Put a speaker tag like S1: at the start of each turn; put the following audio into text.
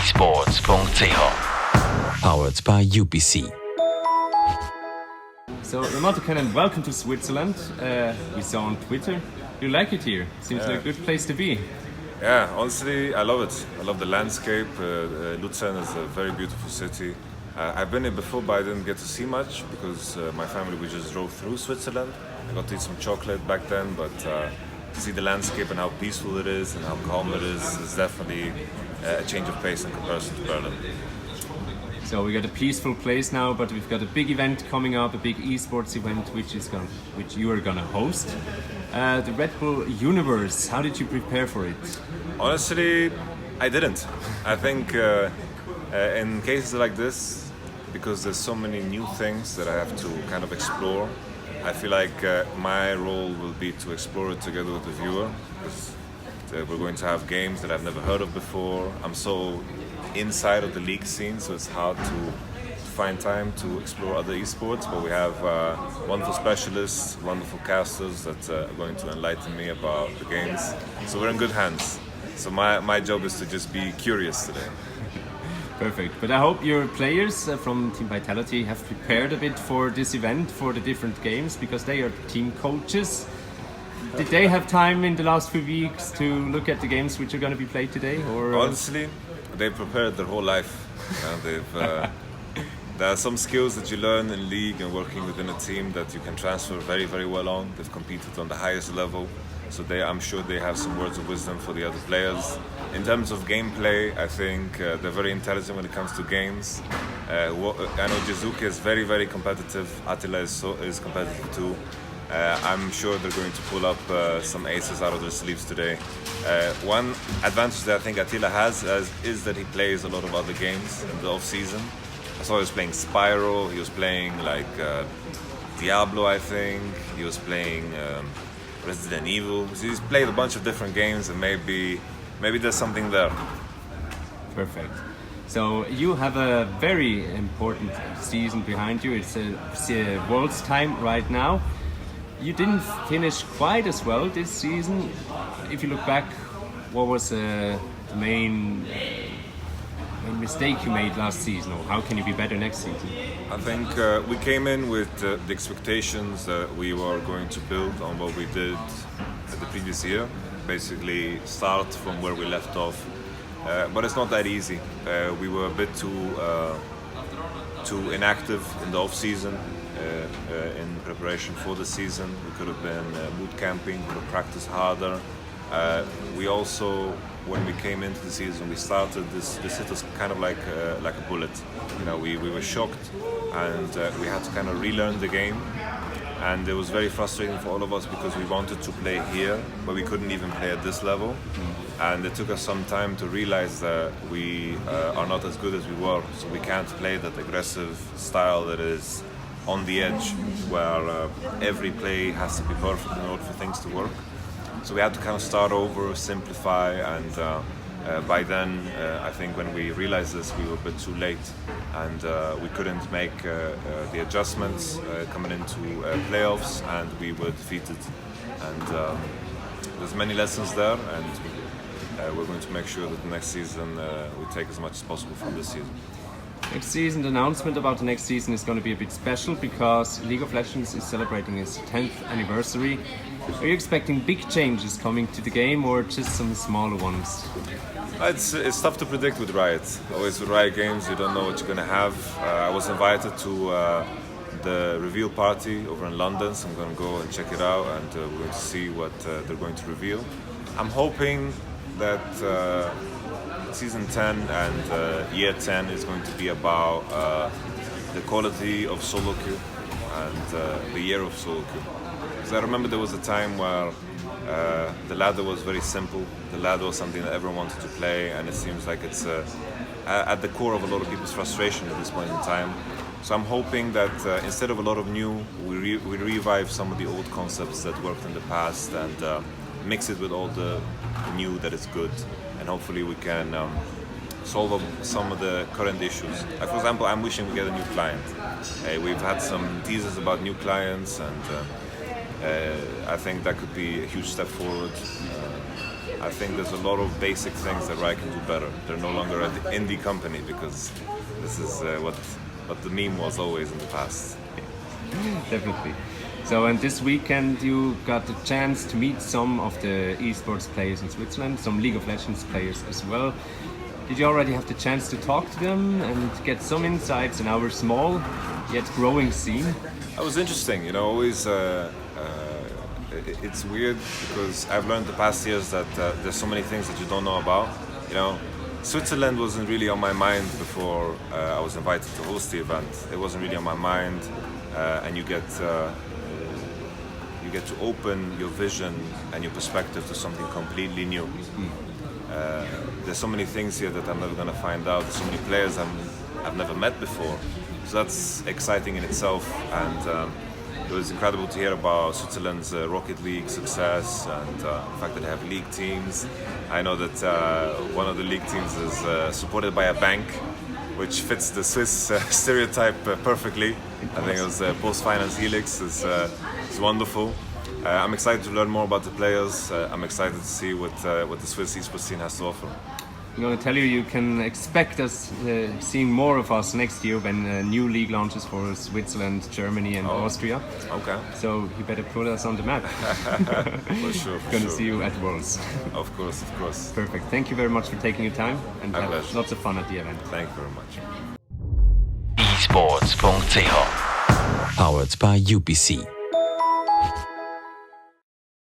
S1: eSports.ch. Powered by UPC.
S2: So, YamatoCannon, welcome to Switzerland. We saw on Twitter. You like it here? Seems like a good place to be.
S3: Yeah, honestly, I love it. I love the landscape. Luzern is a very beautiful city. I've been here before, but I didn't get to see much because my family, we just drove through Switzerland. I got to eat some chocolate back then, but to see the landscape and how peaceful it is and how calm it is definitely a change of pace in comparison to Berlin.
S2: So we got a peaceful place now, but we've got a big event coming up, a big esports event, which you are gonna host. The Red Bull Uneverse. How did you prepare for it?
S3: Honestly, I didn't. I think in cases like this, because there's so many new things that I have to kind of explore, I feel like my role will be to explore it together with the viewer. Because we're going to have games that I've never heard of before. I'm so inside of the league scene, so it's hard to find time to explore other esports, but we have wonderful specialists, wonderful casters that are going to enlighten me about the games. So we're in good hands. So my job is to just be curious today.
S2: Perfect. But I hope your players from Team Vitality have prepared a bit for this event, for the different games, because they are team coaches. Did they have time in the last few weeks to look at the games which are going to be played today? Or
S3: honestly, they've prepared their whole life. There are some skills that you learn in league and working within a team that you can transfer very, very well on. They've competed on the highest level, so I'm sure they have some words of wisdom for the other players. In terms of gameplay, I think they're very intelligent when it comes to games. I know Jizuke is very, very competitive. Attila is competitive too. I'm sure they're going to pull up some aces out of their sleeves today. One advantage that I think Attila has is that he plays a lot of other games in the off-season. I saw he was playing Spyro, he was playing Diablo, I think. He was playing Resident Evil. So he's played a bunch of different games, and maybe there's something there.
S2: Perfect. So you have a very important season behind you. It's a World's time right now. You didn't finish quite as well this season. If you look back, what was the main mistake you made last season, or how can you be better next season?
S3: I think we came in with the expectations that we were going to build on what we did the previous year, basically start from where we left off. But it's not that easy. We were a bit too inactive in the off-season. In preparation for the season, we could have been boot camping, could have practiced harder. We also, when we came into the season, we started this hit us kind of like a bullet. You know, we were shocked, and we had to kind of relearn the game. And it was very frustrating for all of us because we wanted to play here, but we couldn't even play at this level. And it took us some time to realize that we are not as good as we were, so we can't play that aggressive style that is on the edge, where every play has to be perfect in order for things to work. So we had to kind of start over, simplify, and by then, I think when we realized this, we were a bit too late, and we couldn't make the adjustments coming into playoffs, and we were defeated. And there's many lessons there, and we're going to make sure that the next season we take as much as possible from this season.
S2: Next season, the announcement about the next season is going to be a bit special because League of Legends is celebrating its 10th anniversary. Are you expecting big changes coming to the game, or just some smaller ones?
S3: It's tough to predict with Riot. Always with Riot games, you don't know what you're going to have. I was invited to the reveal party over in London, so I'm going to go and check it out, and we're going to see what they're going to reveal. I'm hoping that Season 10 and Year 10 is going to be about the quality of solo queue and the year of solo queue. Because I remember there was a time where the ladder was very simple. The ladder was something that everyone wanted to play, and it seems like it's at the core of a lot of people's frustration at this point in time. So I'm hoping that instead of a lot of new, we revive some of the old concepts that worked in the past and mix it with all the new that is good. And hopefully we can solve some of the current issues. For example, I'm wishing we get a new client. We've had some teasers about new clients, and I think that could be a huge step forward. I think there's a lot of basic things that Riot can do better. They're no longer an indie company because this is what the meme was always in the past.
S2: Definitely. So, and this weekend you got the chance to meet some of the esports players in Switzerland, some League of Legends players as well. Did you already have the chance to talk to them and get some insights in our small yet growing scene?
S3: It was interesting, you know, always it's weird because I've learned the past years that there's so many things that you don't know about. You know, Switzerland wasn't really on my mind before I was invited to host the event. It wasn't really on my mind, and you get to open your vision and your perspective to something completely new. There's so many things here that I'm never going to find out. There's so many players I've never met before. So that's exciting in itself, and it was incredible to hear about Switzerland's Rocket League success and the fact that they have league teams. I know that one of the league teams is supported by a bank, which fits the Swiss stereotype perfectly. I think it was Post-Finance Helix. It's wonderful. I'm excited to learn more about the players. I'm excited to see what the Swiss esports scene has to offer.
S2: I'm going to tell you, you can expect us seeing more of us next year when a new league launches for Switzerland, Germany and Austria.
S3: Okay.
S2: So you better put us on the map.
S3: For sure.
S2: Going to see you at Worlds.
S3: Of course.
S2: Perfect. Thank you very much for taking your time and have lots of fun at the event.
S3: Thank you very much.
S1: eSports.ch. Powered by UPC.